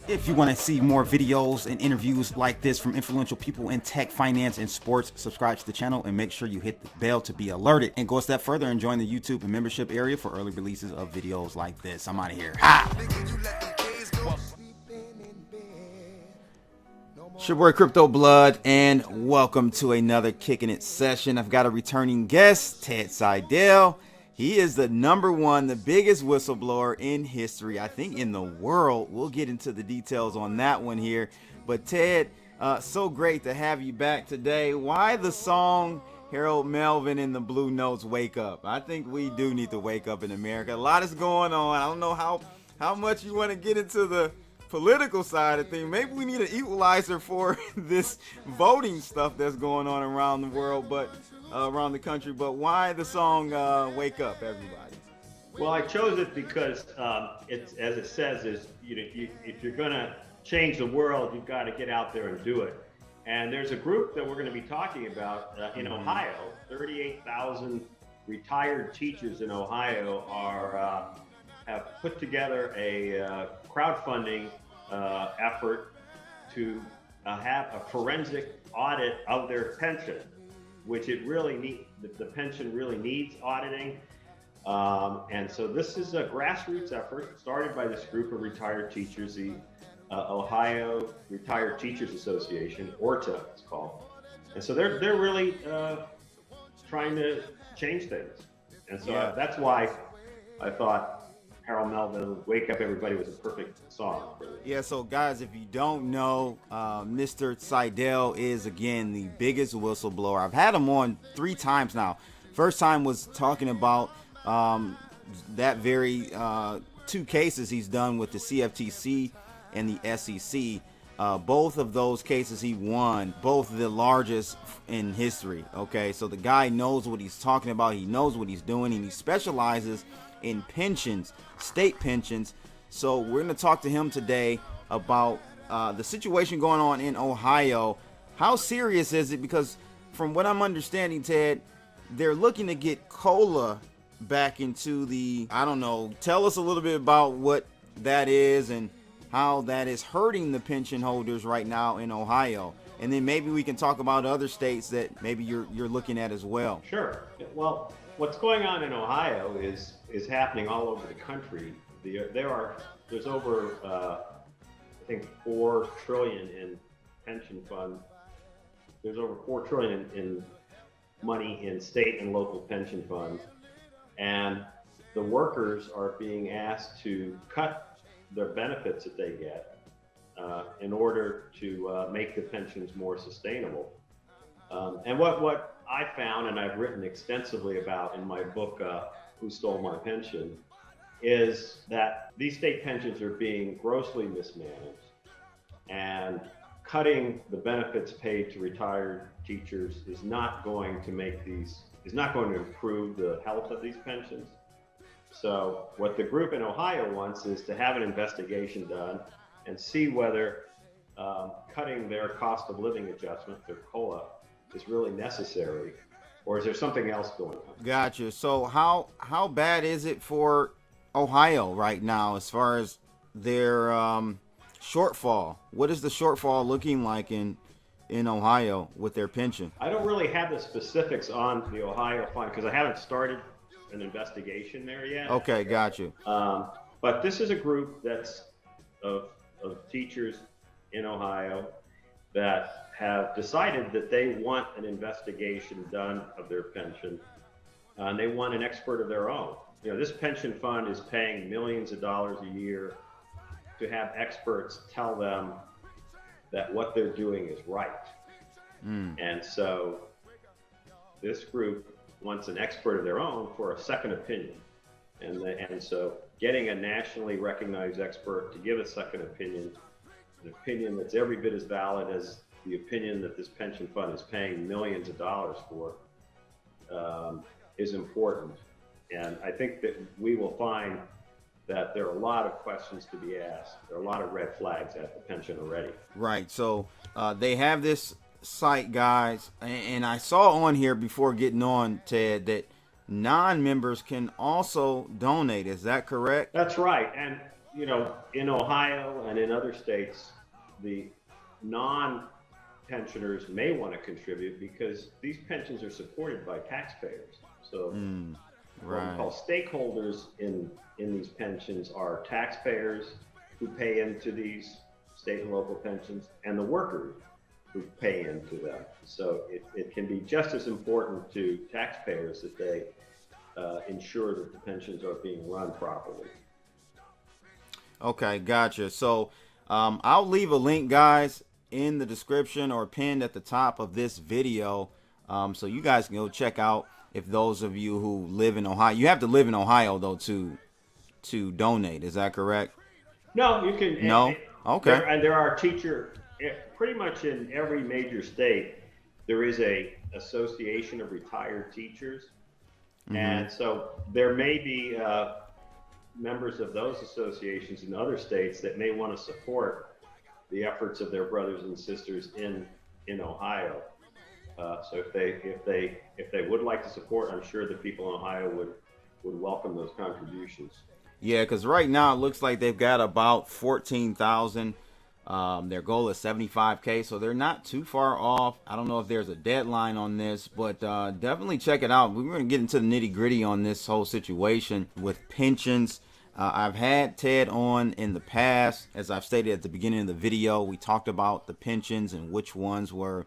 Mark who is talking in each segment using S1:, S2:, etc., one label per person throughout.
S1: If you want to see more videos and interviews like this from influential people in tech, finance, and sports, subscribe to the channel and make sure you hit the bell to be alerted. And go a step further and join the YouTube and membership area for early releases of videos like this. I'm out of here. Ha! It's your boy Crypto Blood, and welcome to another Kicking It session. I've got a returning guest, Ted Siedle. He is the #1, the biggest whistleblower in history, I think in the world. We'll get into the details on that one here. But Ted, so great to have you back today. Why the song Harold Melvin and the Blue Notes Wake Up? I think we do need to wake up in America. A lot is going on. I don't know how much you want to get into the political side of things. Maybe we need an equalizer for this voting stuff that's going on around the world, but around the country. But why the song Wake Up, everybody?
S2: Well, I chose it because it's, as it says, is if you're going to change the world, you've got to get out there and do it. And there's a group that we're going to be talking about in Ohio. 38,000 retired teachers in Ohio have put together a crowdfunding effort to have a forensic audit of their pension, which it really needs. The pension really needs auditing. And so this is a grassroots effort started by this group of retired teachers, the Ohio Retired Teachers Association, ORTA it's called. And so they're really trying to change things. And so that's why I thought Harold Melvin, Wake Up Everybody was a perfect song for it.
S1: Yeah, so guys, if you don't know, Mr. Siedle is, again, the biggest whistleblower. I've had him on 3 times now. First time was talking about that very 2 cases he's done with the CFTC and the SEC. Both of those cases he won, both the largest in history. Okay, so the guy knows what he's talking about. He knows what he's doing, and he specializes in pensions, state pensions. So we're going to talk to him today about the situation going on in Ohio. How serious is it? Because from what I'm understanding, Ted, they're looking to get COLA back into the, I don't know, tell us a little bit about what that is and how that is hurting the pension holders right now in Ohio. And then maybe we can talk about other states that maybe you're looking at as well.
S2: Sure. Well, what's going on in Ohio is happening all over the country. There's over I think 4 trillion in pension funds. There's over 4 trillion in money in state and local pension funds, and the workers are being asked to cut their benefits that they get in order to make the pensions more sustainable. And what I found, and I've written extensively about in my book, Who Stole My Pension, is that these state pensions are being grossly mismanaged, and cutting the benefits paid to retired teachers is not going to improve the health of these pensions. So what the group in Ohio wants is to have an investigation done and see whether cutting their cost of living adjustment, their COLA, is really necessary, or is there something else going on?
S1: Gotcha. So how bad is it for Ohio right now as far as their shortfall? What is the shortfall looking like in Ohio with their pension?
S2: I don't really have the specifics on the Ohio fund because I haven't started an investigation there yet.
S1: Okay, got you.
S2: But this is a group that's of teachers in Ohio that have decided that they want an investigation done of their pension, and they want an expert of their own. This pension fund is paying millions of dollars a year to have experts tell them that what they're doing is right. And so this group wants an expert of their own for a second opinion. And so getting a nationally recognized expert to give a second opinion, an opinion that's every bit as valid as the opinion that this pension fund is paying millions of dollars for, is important. And I think that we will find that there are a lot of questions to be asked. There are a lot of red flags at the pension already.
S1: Right. So they have this site, guys, and I saw on here before getting on, Ted, that non-members can also donate. Is that correct?
S2: That's right. And in Ohio and in other states, the non-pensioners may want to contribute because these pensions are supported by taxpayers. So what we call stakeholders in these pensions are taxpayers who pay into these state and local pensions, and the workers who pay into them. So it can be just as important to taxpayers that they ensure that the pensions are being run properly.
S1: Okay, gotcha. So I'll leave a link, guys, in the description or pinned at the top of this video, so you guys can go check out. If those of you who live in Ohio, you have to live in Ohio though to donate. Is that correct?
S2: No, you can.
S1: No. Okay.
S2: There are pretty much in every major state, there is a association of retired teachers, and so there may be members of those associations in other states that may want to support the efforts of their brothers and sisters in Ohio. So if they would like to support, I'm sure the people in Ohio would welcome those contributions.
S1: Yeah, because right now it looks like they've got about 14,000. Their goal is 75K, so they're not too far off. I don't know if there's a deadline on this, but definitely check it out. We're going to get into the nitty gritty on this whole situation with pensions. I've had Ted on in the past. As I've stated at the beginning of the video, we talked about the pensions and which ones were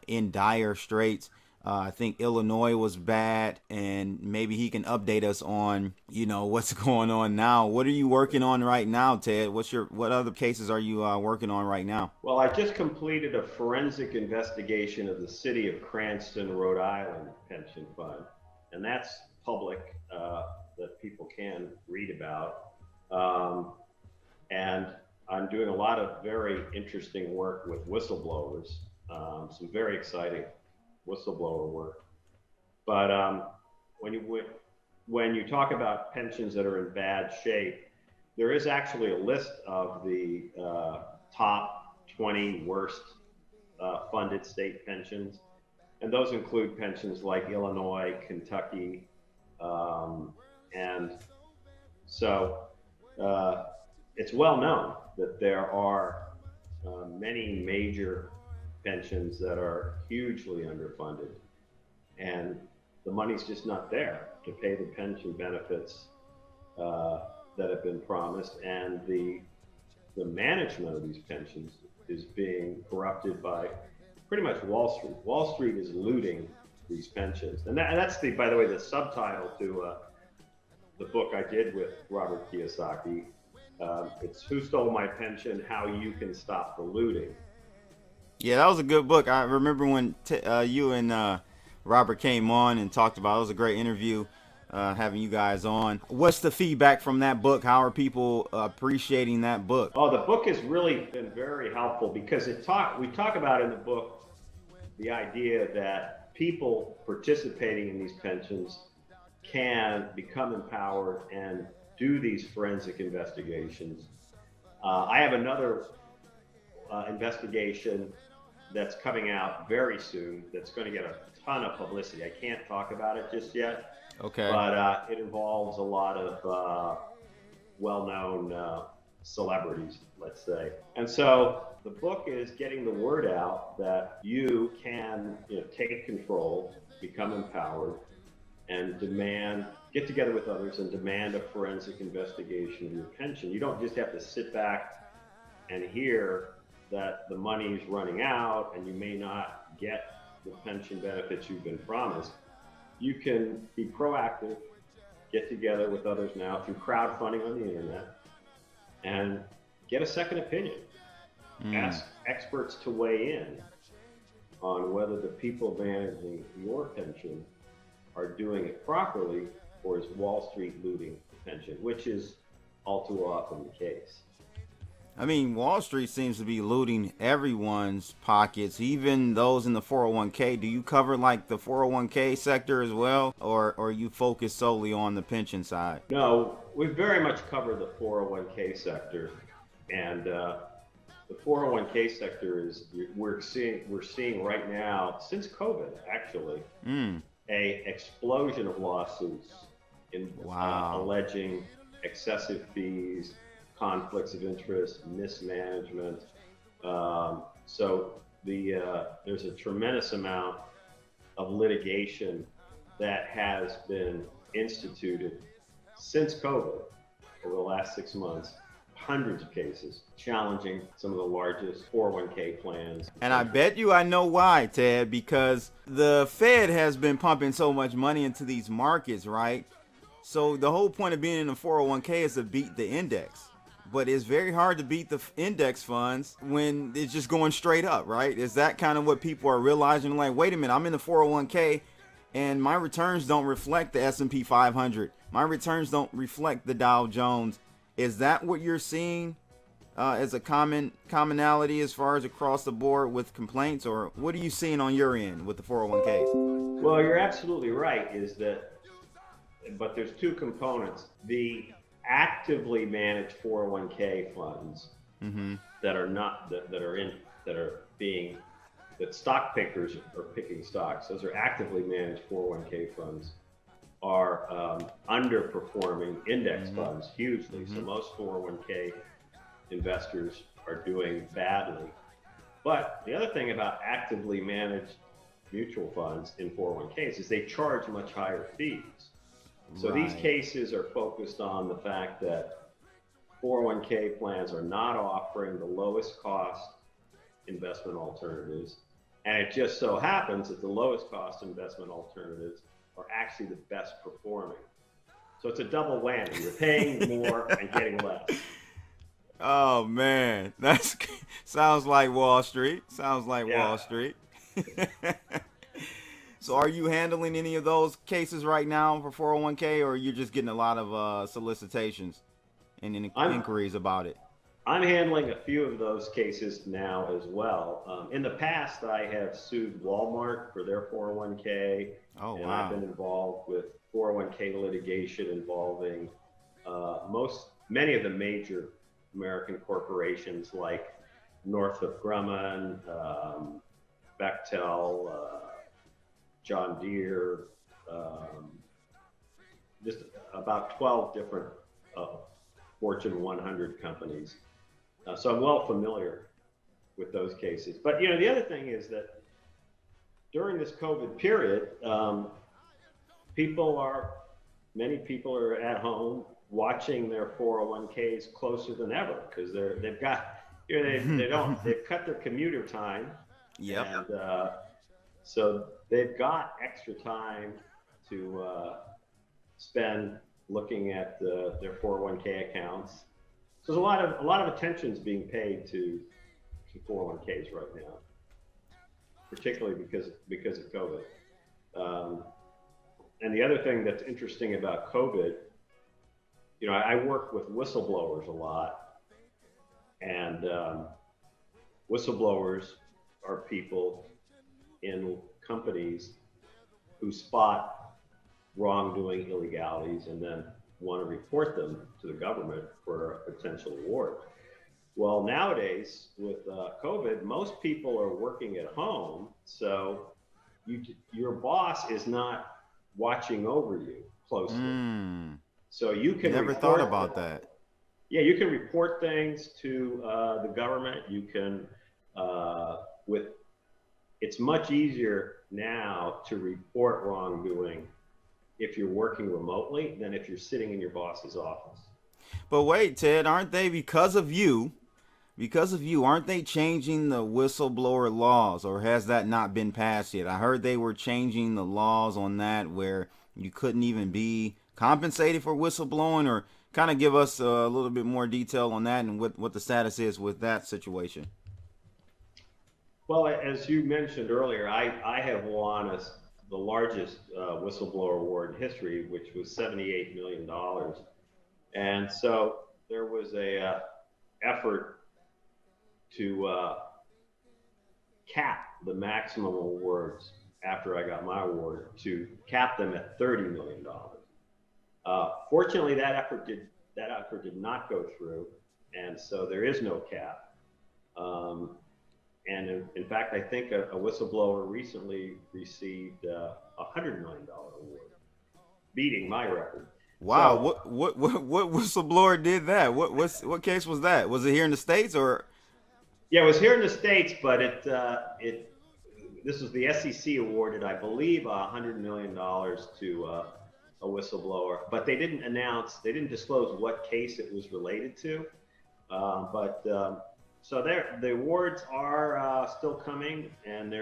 S1: in dire straits. I think Illinois was bad, and maybe he can update us on, what's going on now. What are you working on right now, Ted? What other cases are you working on right now?
S2: Well, I just completed a forensic investigation of the city of Cranston, Rhode Island pension fund, and that's public, that people can read about. And I'm doing a lot of very interesting work with whistleblowers, some very exciting whistleblower work. But when you talk about pensions that are in bad shape, there is actually a list of the top 20 worst funded state pensions, and those include pensions like Illinois, Kentucky, and so it's well known that there are many major pensions that are hugely underfunded, and the money's just not there to pay the pension benefits that have been promised, and the management of these pensions is being corrupted by pretty much Wall Street. Wall Street is looting these pensions, and that's by the way, the subtitle to the book I did with Robert Kiyosaki. It's Who Stole My Pension? How You Can Stop the Looting.
S1: Yeah, that was a good book. I remember when you and Robert came on and talked about it. It was a great interview having you guys on. What's the feedback from that book? How are people appreciating that book?
S2: Oh, the book has really been very helpful because we talk about in the book the idea that people participating in these pensions can become empowered and do these forensic investigations. I have another investigation that's coming out very soon that's going to get a ton of publicity. I can't talk about it just yet.
S1: Okay.
S2: But it involves a lot of well-known celebrities, let's say. And so the book is getting the word out that you can take control, become empowered, and get together with others and demand a forensic investigation of your pension. You don't just have to sit back and hear that the money's running out and you may not get the pension benefits you've been promised. You can be proactive, get together with others now through crowdfunding on the internet, and get a second opinion. Ask experts to weigh in on whether the people managing your pension are doing it properly, or is Wall Street looting the pension, which is all too often the case.
S1: I mean, Wall Street seems to be looting everyone's pockets, even those in the 401k. Do you cover like the 401k sector as well, or you focus solely on the pension side?
S2: No, we very much cover the 401k sector, and the 401k sector is we're seeing right now, since COVID actually, a explosion of lawsuits in alleging excessive fees, conflicts of interest, mismanagement. There's a tremendous amount of litigation that has been instituted since COVID over the last 6 months. Hundreds of cases challenging some of the largest 401k plans.
S1: And I bet you I know why, Ted, because the Fed has been pumping so much money into these markets, right? So the whole point of being in a 401k is to beat the index. But it's very hard to beat the index funds when it's just going straight up, right? Is that kind of what people are realizing? Like, wait a minute, I'm in the 401k and my returns don't reflect the S&P 500. My returns don't reflect the Dow Jones. Is that what you're seeing as a commonality as far as across the board with complaints, or what are you seeing on your end with the 401ks?
S2: Well, you're absolutely right, but there's two components. The actively managed 401k funds that stock pickers are picking stocks. Those are actively managed 401k funds are underperforming index funds hugely. So most 401k investors are doing badly. But the other thing about actively managed mutual funds in 401ks is they charge much higher fees. So these cases are focused on the fact that 401k plans are not offering the lowest cost investment alternatives. And it just so happens that the lowest cost investment alternatives are actually the best performing. So it's a double whammy. You're paying more and getting less.
S1: Oh man, that sounds like Wall Street. Wall Street. So are you handling any of those cases right now for 401k, or are you just getting a lot of solicitations and inquiries about it?
S2: I'm handling a few of those cases now as well. In the past, I have sued Walmart for their 401k.
S1: Oh,
S2: and
S1: wow.
S2: I've been involved with 401k litigation involving many of the major American corporations like Northrop Grumman, Bechtel, John Deere, just about 12 different Fortune 100 companies. So I'm well familiar with those cases. But the other thing is that during this COVID period, many people are at home watching their 401ks closer than ever because they've cut their commuter time.
S1: Yep.
S2: And so they've got extra time to spend looking at their 401k accounts. So there's a lot of attention is being paid to 401ks right now, particularly because of COVID. And the other thing that's interesting about COVID, I work with whistleblowers a lot, and whistleblowers are people in companies who spot wrongdoing, illegalities, and then want to report them to the government for a potential award. Well, nowadays with COVID, most people are working at home, so your boss is not watching over you closely. So you can
S1: never thought about that.
S2: Yeah, you can report things to the government. You can it's much easier now to report wrongdoing if you're working remotely than if you're sitting in your boss's office.
S1: But wait, Ted, aren't they, because of you, aren't they changing the whistleblower laws, or has that not been passed yet? I heard they were changing the laws on that where you couldn't even be compensated for whistleblowing, or kind of give us a little bit more detail on that and what the status is with that situation.
S2: Well, as you mentioned earlier, I have won the largest whistleblower award in history, which was $78 million. And so there was a effort to cap the maximum awards after I got my award, to cap them at $30 million. Fortunately, that effort did not go through, and so there is no cap. And in fact, I think a whistleblower recently received a $100 million award, beating my record.
S1: Wow,
S2: So
S1: what whistleblower did that? What case was that? Was it here in the States or?
S2: yeah, it was here in the States, but this was the SEC awarded, I believe, $100 million to a whistleblower, but they didn't disclose what case it was related to. So the awards are still coming, and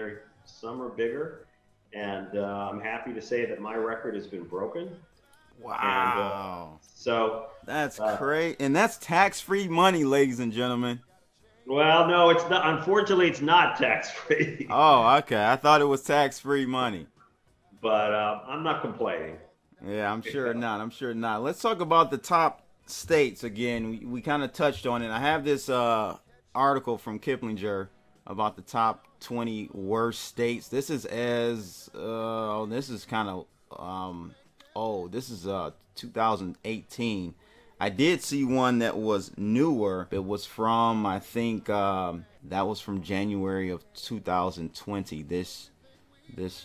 S2: some are bigger. And I'm happy to say that my record has been broken. And
S1: Wow.
S2: so
S1: That's great. And that's tax-free money, ladies and gentlemen.
S2: well, no, it's not. Unfortunately, it's not tax free.
S1: Oh, okay. I thought it was tax-free money.
S2: But I'm not complaining.
S1: Yeah, I'm sure not. I'm sure not. Let's talk about the top states again. We kind of touched on it. I have this article from Kiplinger about the top 20 worst states. This is this is kind of this is 2018. I did see one that was newer. It was from, I think, that was from January of 2020, this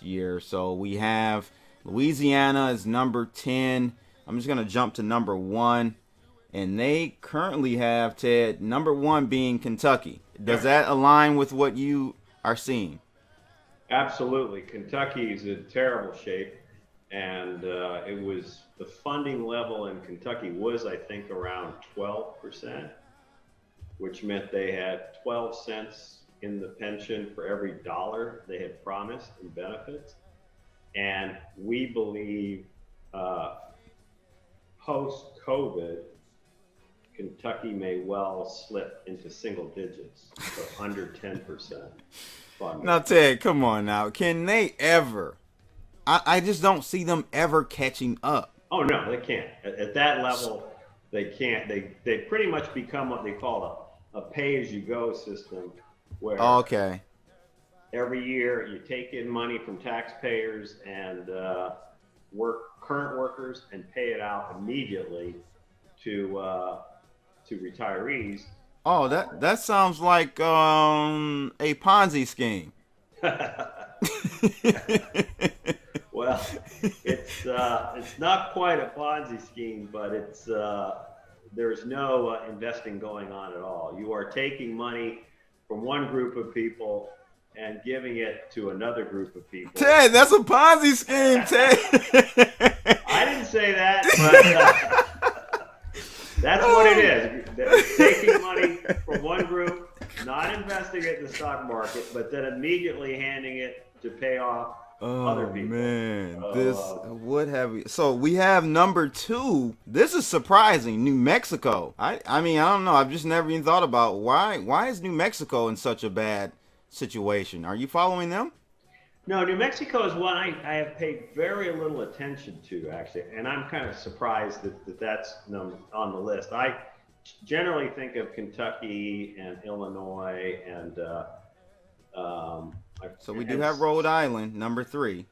S1: year. So we have Louisiana is number 10. I'm just going to jump to number 1. And they currently have, Ted, number 1 being Kentucky. Does that align with what you are seeing?
S2: Absolutely. Kentucky is in terrible shape. And the funding level in Kentucky was, I think, around 12%, which meant they had 12 cents in the pension for every dollar they had promised in benefits. And we believe post-COVID, Kentucky may well slip into single digits, so under 10% funding.
S1: Now, Ted, come on now. Can they ever? I just don't see them ever catching up.
S2: Oh, no, they can't. At that level, they can't. They pretty much become what they call a pay-as-you-go system, where every year you take in money from taxpayers and current workers and pay it out immediately to retirees.
S1: Oh, that sounds like a Ponzi scheme.
S2: Well, it's not quite a Ponzi scheme, but there's no investing going on at all. You are taking money from one group of people and giving it to another group of people.
S1: Ted, that's a Ponzi scheme, Ted.
S2: I didn't say that, but that's what it is. They're taking money from one group, not investing it in the stock market, but then immediately handing it to pay off other people.
S1: Man, so we have number 2. This is surprising. New Mexico. I mean, I don't know. I've just never even thought about why is New Mexico in such a bad situation. Are you following them?
S2: No, New Mexico is one I have paid very little attention to, actually, and I'm kind of surprised that's on the list. I generally think of Kentucky and Illinois and
S1: so we do have Rhode Island, number 3.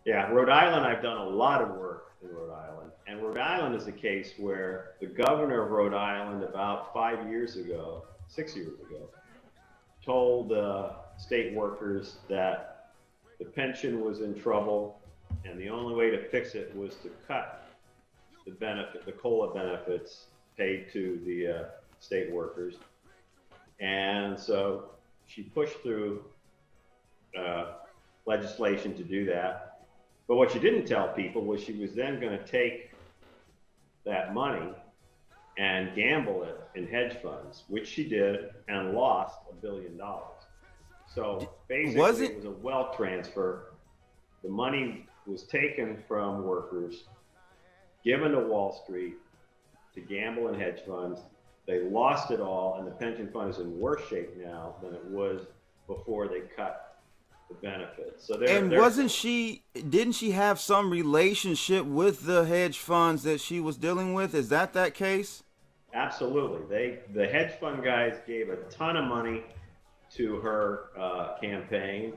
S2: Yeah, Rhode Island, I've done a lot of work in Rhode Island. And Rhode Island is a case where the governor of Rhode Island about 6 years ago, told state workers that the pension was in trouble and the only way to fix it was to cut the COLA benefits paid to the state workers. And so she pushed through legislation to do that. But what she didn't tell people was she was then going to take that money and gamble it in hedge funds, which she did and lost $1 billion. So basically, it was a wealth transfer. The money was taken from workers, given to Wall Street to gamble in hedge funds. They lost it all, and the pension fund is in worse shape now than it was before they cut the benefits. So
S1: didn't she have some relationship with the hedge funds that she was dealing with? Is that case?
S2: Absolutely. The hedge fund guys gave a ton of money to her campaign.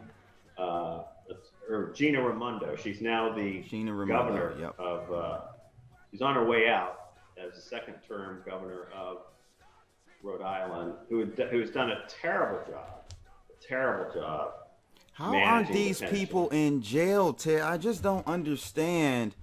S2: Gina Raimondo. She's now the governor of. She's on her way out as the second-term governor of Rhode Island, who's done a terrible job.
S1: How aren't these people in jail, Ted? I just don't understand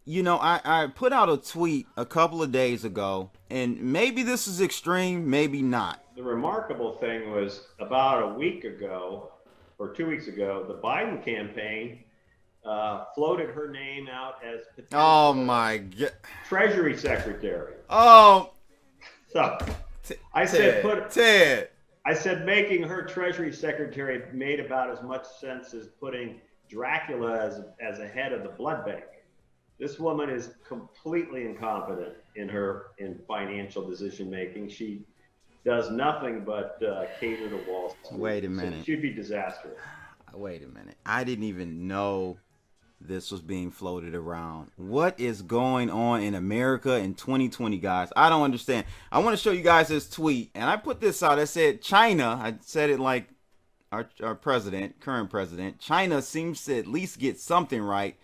S1: I put out a tweet a couple of days ago, and maybe this is extreme, maybe not.
S2: The remarkable thing was about a week ago or 2 weeks ago, the Biden campaign floated her name out as
S1: Oh
S2: potential
S1: my god.
S2: Treasury Secretary.
S1: Oh,
S2: So I said,
S1: Ted.
S2: I said making her Treasury Secretary made about as much sense as putting Dracula as a head of the blood bank. This woman is completely incompetent in financial decision making. She does nothing but cater to Wall Street.
S1: Wait a minute.
S2: So she'd be disastrous.
S1: Wait a minute. I didn't even know this was being floated around. What is going on in America in 2020, guys? I don't understand. I want to show you guys this tweet, and I put this out. I said China. I said it like our current president. China seems to at least get something right.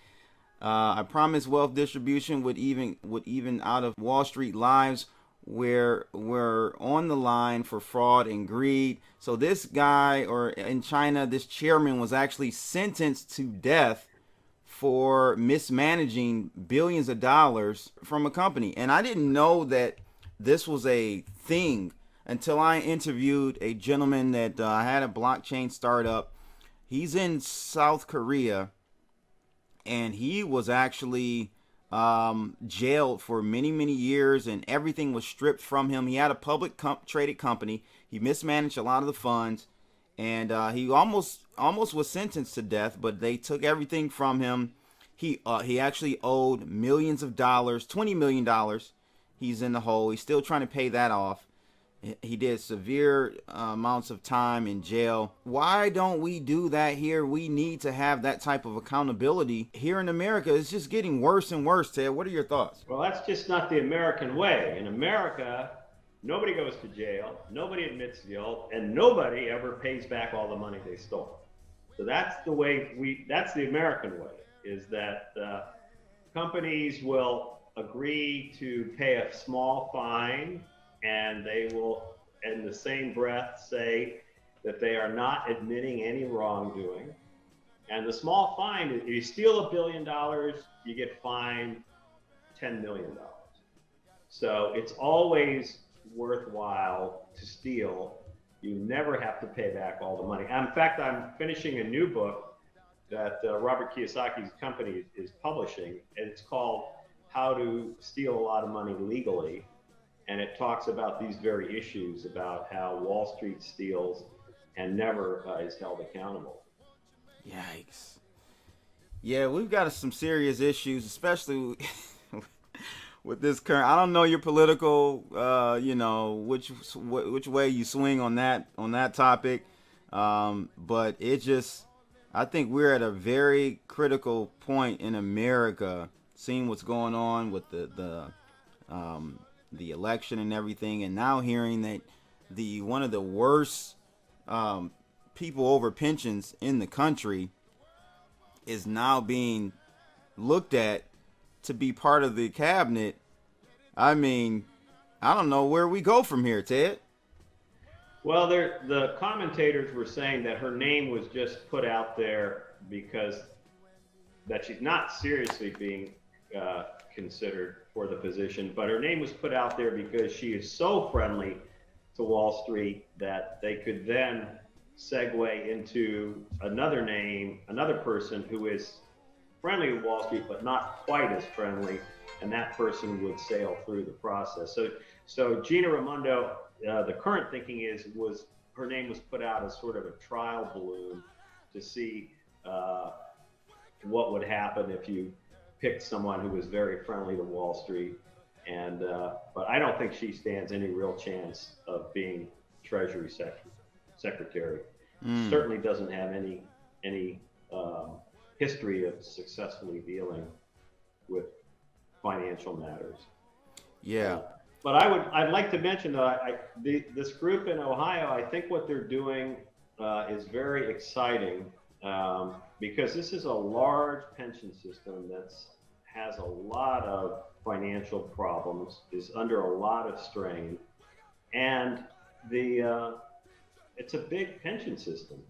S1: I promise wealth distribution would even out of Wall Street lives where we're on the line for fraud and greed. So this guy, or in China, this chairman was actually sentenced to death for mismanaging billions of dollars from a company. And I didn't know that this was a thing until I interviewed a gentleman that had a blockchain startup. He's in South Korea, and he was actually jailed for many years, and everything was stripped from him. He had a public traded company. He mismanaged a lot of the funds, and he almost was sentenced to death, but they took everything from him. He actually owed millions of dollars, $20 million. He's in the hole. He's still trying to pay that off. He did severe amounts of time in jail. Why don't we do that here? We need to have that type of accountability here in America. It's just getting worse and worse, Ted. What are your thoughts?
S2: Well, that's just not the American way. In America, nobody goes to jail, nobody admits guilt, and nobody ever pays back all the money they stole. So that's the way that's the American way, is that companies will agree to pay a small fine, and they will, in the same breath, say that they are not admitting any wrongdoing. And the small fine, if you steal $1 billion, you get fined $10 million. So it's always worthwhile to steal. You never have to pay back all the money. In fact, I'm finishing a new book that Robert Kiyosaki's company is publishing, and it's called How to Steal a Lot of Money Legally. And it talks about these very issues, about how Wall Street steals and never is held accountable.
S1: Yikes. Yeah, we've got some serious issues, especially with this current. I don't know your political, which way you swing on that topic, but it just, I think we're at a very critical point in America, seeing what's going on with the election and everything, and now hearing that one of the worst people over pensions in the country is now being looked at to be part of the cabinet. I mean, I don't know where we go from here, Ted.
S2: Well, the commentators were saying that her name was just put out there because that she's not seriously being considered for the position, but her name was put out there because she is so friendly to Wall Street that they could then segue into another name, another person who is friendly to Wall Street but not quite as friendly, and that person would sail through the process. So Gina Raimondo, the current thinking was her name was put out as sort of a trial balloon to see what would happen if you picked someone who was very friendly to Wall Street, and but I don't think she stands any real chance of being Treasury Secretary. Certainly doesn't have any history of successfully dealing with financial matters.
S1: Yeah.
S2: But I'd like to mention this group in Ohio. I think what they're doing is very exciting. Because this is a large pension system that has a lot of financial problems, is under a lot of strain, and it's a big pension system.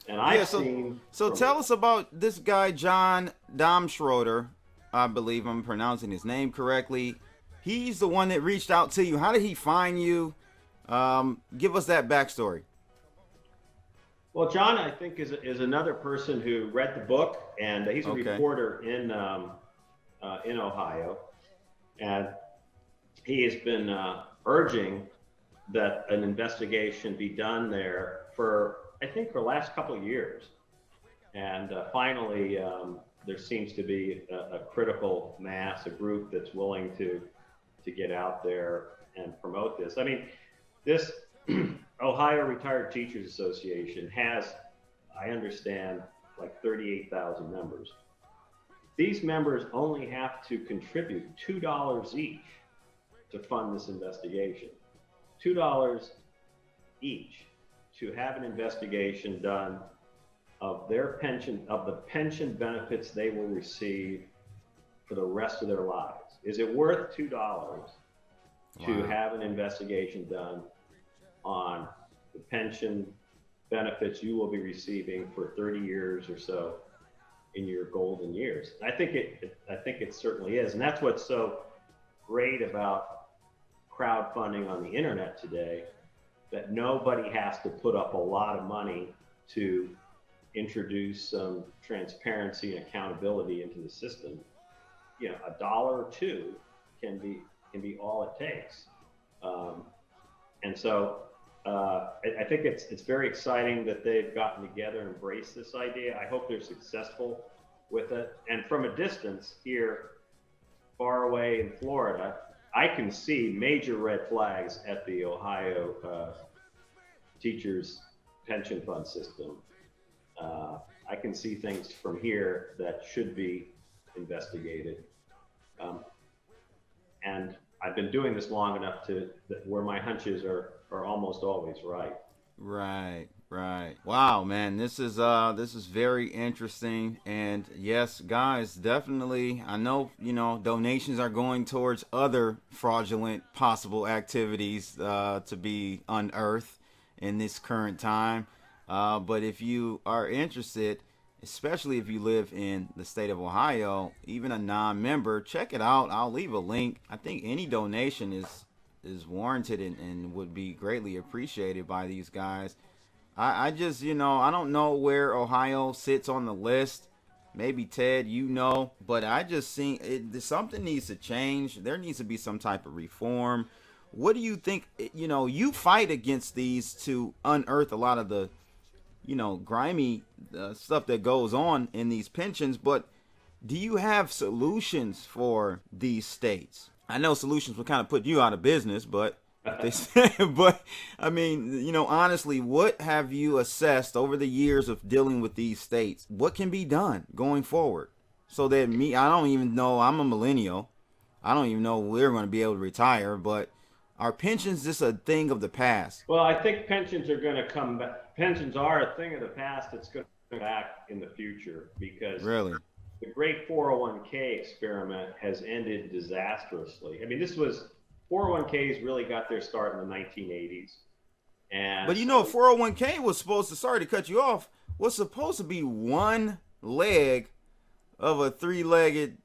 S2: And I've seen.
S1: So tell us about this guy, John Schroeder. I believe I'm pronouncing his name correctly. He's the one that reached out to you. How did he find you? Give us that backstory.
S2: Well, John, I think is another person who read the book, and he's a
S1: Okay.
S2: reporter in Ohio, and he has been urging that an investigation be done there for the last couple of years, and finally there seems to be a critical mass, a group that's willing to get out there and promote this. I mean, this Ohio Retired Teachers Association has, I understand, like 38,000 members. These members only have to contribute $2 each to fund this investigation. $2 each to have an investigation done of their pension, of the pension benefits they will receive for the rest of their lives. Is it worth $2 to have an investigation done on the pension benefits you will be receiving for 30 years or so in your golden years? I think it certainly is, and that's what's so great about crowdfunding on the internet today, that nobody has to put up a lot of money to introduce some transparency and accountability into the system. You know, $1 or $2 can be all it takes. And so I think it's very exciting that they've gotten together and embraced this idea. I hope they're successful with it. And from a distance here, far away in Florida, I can see major red flags at the Ohio teachers pension fund system. I can see things from here that should be investigated. And I've been doing this long enough where my hunches are almost always right.
S1: Right. Wow, man, this is very interesting. And yes, guys, definitely. I know, donations are going towards other fraudulent possible activities to be unearthed in this current time. But if you are interested, especially if you live in the state of Ohio, even a non-member, check it out. I'll leave a link. I think any donation is warranted and would be greatly appreciated by these guys. I just, I don't know where Ohio sits on the list. Maybe Ted, but I just think something needs to change. There needs to be some type of reform. What do you think? You fight against these to unearth a lot of the grimy stuff that goes on in these pensions, but do you have solutions for these states? I know solutions will kind of put you out of business, but but I mean, honestly, what have you assessed over the years of dealing with these states? What can be done going forward so that I don't even know, I'm a millennial. I don't even know we're going to be able to retire, but are pensions just a thing of the past?
S2: Well, I think pensions are going to come back. Pensions are a thing of the past that's going to come back in the future, because
S1: really,
S2: the great 401k experiment has ended disastrously. I mean, 401ks really got their start in the 1980s.
S1: But 401k was supposed to, sorry to cut you off, was supposed to be one leg of a three-legged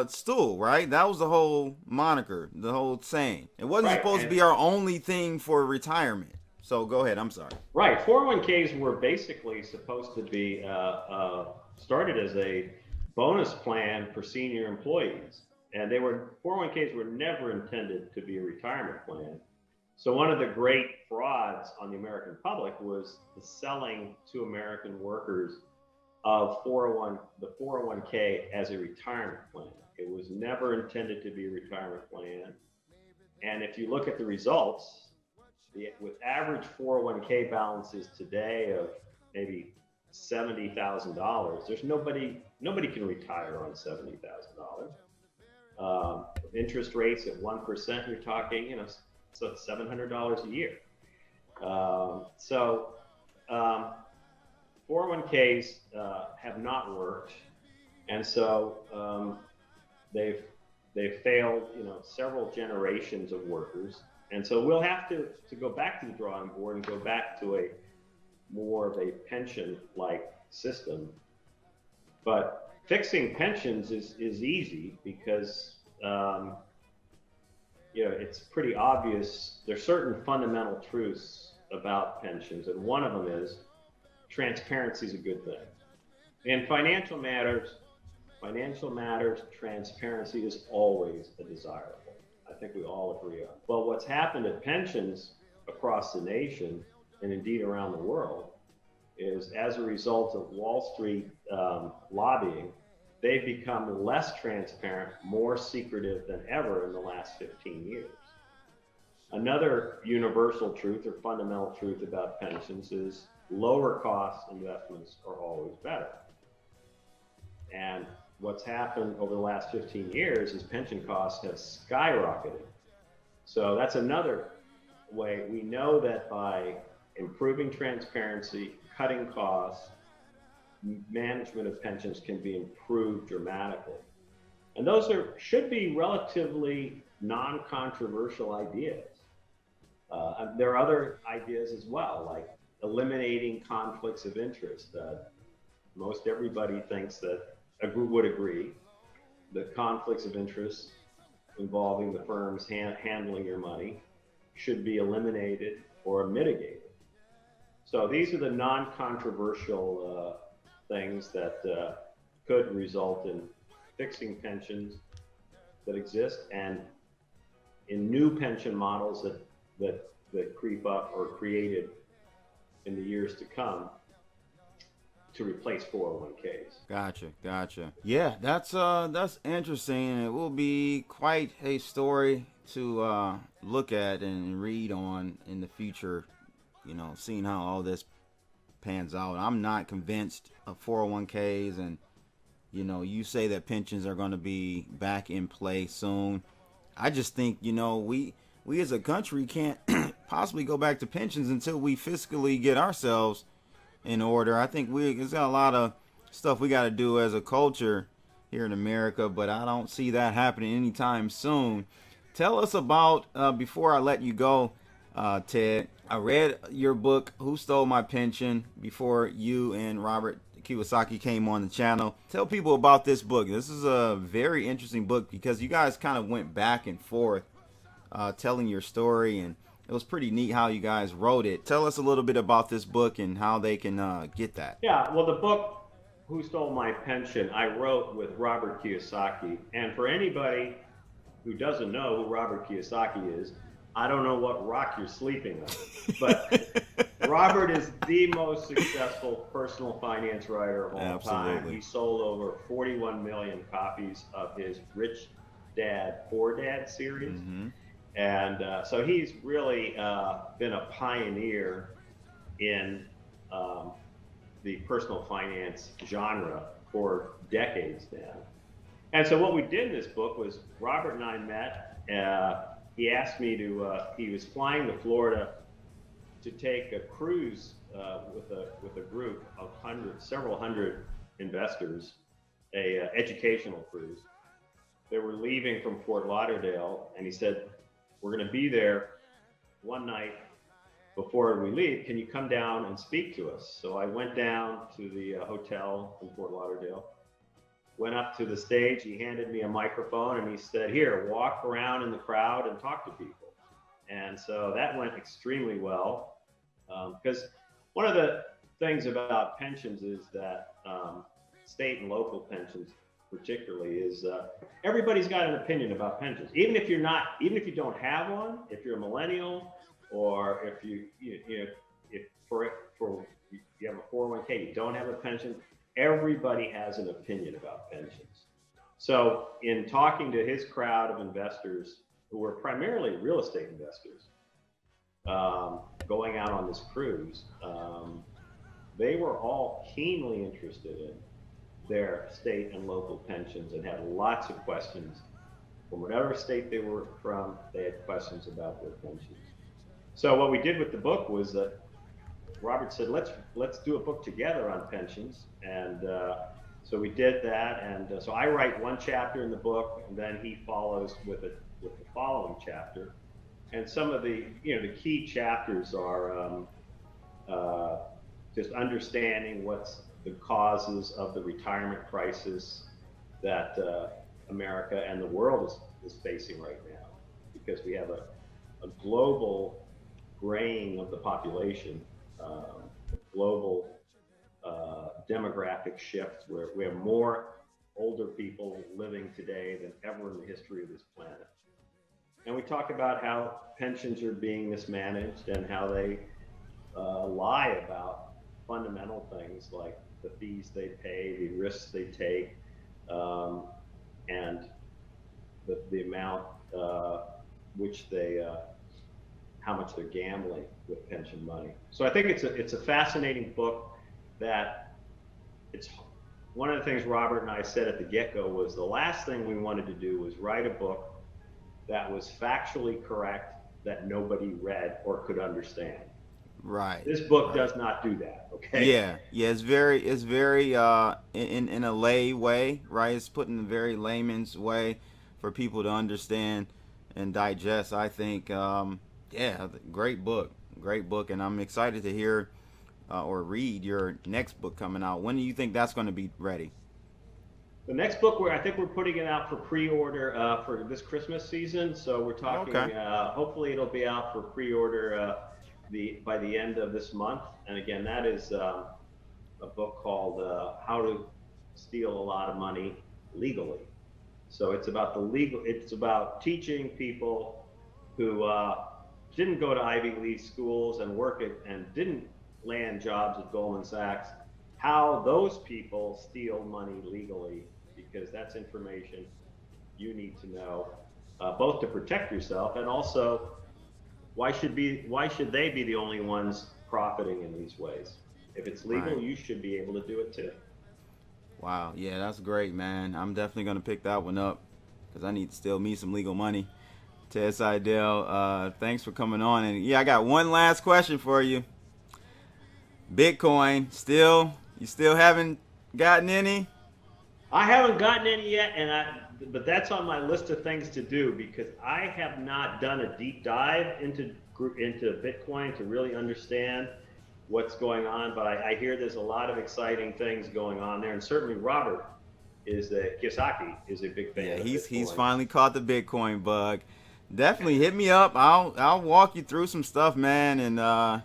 S1: stool, right? That was the whole moniker, the whole saying. It wasn't supposed to be our only thing for retirement. So go ahead, I'm sorry.
S2: Right, 401ks were basically supposed to be started as a bonus plan for senior employees. And 401ks were never intended to be a retirement plan. So one of the great frauds on the American public was the selling to American workers of the 401k as a retirement plan. It was never intended to be a retirement plan. And if you look at the results, with average 401k balances today of maybe $70,000, there's nobody can retire on $70,000. Interest rates at 1%, you're talking, so it's $700 a year. 401ks have not worked, and so they've failed, several generations of workers, and so we'll have to go back to the drawing board and go back to a more of a pension-like system. But fixing pensions is easy because it's pretty obvious. There's certain fundamental truths about pensions, and one of them is transparency is a good thing. In financial matters, transparency is always a desirable. I think we all agree on. Well, what's happened at pensions across the nation and indeed around the world is, as a result of Wall Street lobbying, they've become less transparent, more secretive than ever in the last 15 years. Another universal truth or fundamental truth about pensions is lower cost investments are always better. And what's happened over the last 15 years is pension costs have skyrocketed. So that's another way we know that by improving transparency, cutting costs, management of pensions can be improved dramatically. And those should be relatively non-controversial ideas. There are other ideas as well, like eliminating conflicts of interest. Most everybody thinks that would agree that conflicts of interest involving the firms handling your money should be eliminated or mitigated. So these are the non-controversial things that could result in fixing pensions that exist and in new pension models that creep up or created in the years to come to replace 401ks.
S1: Gotcha. Yeah, that's interesting, and it will be quite a story to look at and read on in the future. Seeing how all this pans out. I'm not convinced of 401ks, and you say that pensions are going to be back in play soon. I just think we as a country can't possibly go back to pensions until we fiscally get ourselves in order. I think there's got a lot of stuff we got to do as a culture here in America, but I don't see that happening anytime soon. Tell us about, before I let you go, Ted, I read your book, Who Stole My Pension, before you and Robert Kiyosaki came on the channel. Tell people about this book. This is a very interesting book because you guys kind of went back and forth telling your story, and it was pretty neat how you guys wrote it. Tell us a little bit about this book and how they can get that.
S2: Yeah, well, the book, Who Stole My Pension, I wrote with Robert Kiyosaki. And for anybody who doesn't know who Robert Kiyosaki is, I don't know what rock you're sleeping on. But Robert is the most successful personal finance writer of all time. He sold over 41 million copies of his Rich Dad, Poor Dad series. Mm-hmm. And so he's really been a pioneer in the personal finance genre for decades now. And so what we did in this book was Robert and I met. He asked me he was flying to Florida to take a cruise with a group of several hundred investors, a educational cruise. They were leaving from Fort Lauderdale, and he said, "We're going to be there one night before we leave. Can you come down and speak to us?" So I went down to the hotel in Fort Lauderdale, went up to the stage. He handed me a microphone and he said, "Here, walk around in the crowd and talk to people." And so that went extremely well, because one of the things about pensions is that state and local pensions particularly is everybody's got an opinion about pensions. Even if you don't have one, if you're a millennial, or if you have a 401k, you don't have a pension, everybody has an opinion about pensions. So in talking to his crowd of investors, who were primarily real estate investors, going out on this cruise, they were all keenly interested in their state and local pensions and had lots of questions. From whatever state they were from, they had questions about their pensions. So what we did with the book was that Robert said, let's do a book together on pensions. And so we did that. And so I write one chapter in the book, and then he follows with the following chapter. And some of the key chapters are just understanding what's the causes of the retirement crisis that America and the world is facing right now, because we have a global graying of the population, a global demographic shift where we have more older people living today than ever in the history of this planet. And we talk about how pensions are being mismanaged and how they lie about fundamental things like the fees they pay, the risks they take, and the amount which they, how much they're gambling with pension money. So I think it's a fascinating book. That it's one of the things Robert and I said at the get-go was the last thing we wanted to do was write a book that was factually correct that nobody read or could understand.
S1: Right.
S2: This book
S1: right.
S2: does not do that. Okay.
S1: Yeah. It's very in a lay way, right? It's put in a very layman's way for people to understand and digest. I think, great book, and I'm excited to hear or read your next book coming out. When do you think that's going to be ready?
S2: The next book, I think we're putting it out for pre-order for this Christmas season. So we're talking.
S1: Okay.
S2: Hopefully, it'll be out for pre-order by the end of this month. And again, that is a book called "How to Steal a Lot of Money Legally." So it's about It's about teaching people who didn't go to Ivy League schools and and didn't land jobs at Goldman Sachs, how those people steal money legally, because that's information you need to know, both to protect yourself and also why should they be the only ones profiting in these ways? If it's legal,
S1: Right.
S2: you should be able to do it too.
S1: Wow. Yeah, that's great, man. I'm definitely going to pick that one up because I need to steal me some legal money. Ted Seidel, thanks for coming on. And yeah, I got one last question for you. Bitcoin, you still haven't gotten any?
S2: I haven't gotten any yet, but that's on my list of things to do, because I have not done a deep dive into Bitcoin to really understand what's going on. But I hear there's a lot of exciting things going on there, and certainly Robert Kiyosaki is a big fan.
S1: Yeah,
S2: of
S1: he's
S2: Bitcoin.
S1: finally caught the Bitcoin bug. Definitely hit me up. I'll walk you through some stuff, man, and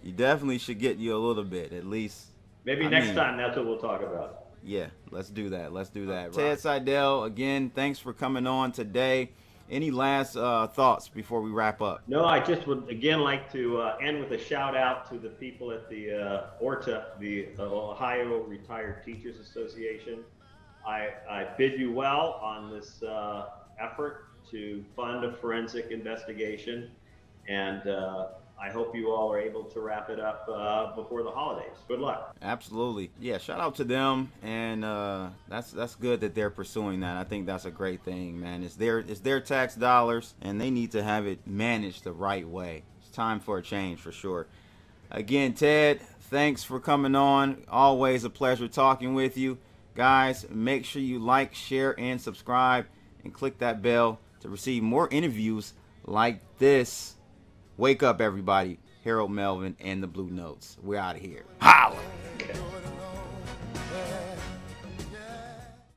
S1: you definitely should get you a little bit at least.
S2: Maybe next time that's what we'll talk about.
S1: Yeah, let's do that. Ted Seidel, again, thanks for coming on today. Any last thoughts before we wrap up?
S2: No, I just would again like to end with a shout out to the people at the ORTA, the Ohio Retired Teachers Association. I bid you well on this effort to fund a forensic investigation, and I hope you all are able to wrap it up before the holidays. Good luck.
S1: Absolutely. Yeah, shout out to them, and that's good that they're pursuing that. I think that's a great thing, man. It's their tax dollars, and they need to have it managed the right way. It's time for a change for sure. Again, Ted, thanks for coming on. Always a pleasure talking with you. Guys, make sure you like, share, and subscribe, and click that bell to receive more interviews like this. Wake up, everybody. Harold Melvin and the Blue Notes. We're out of here. Holla!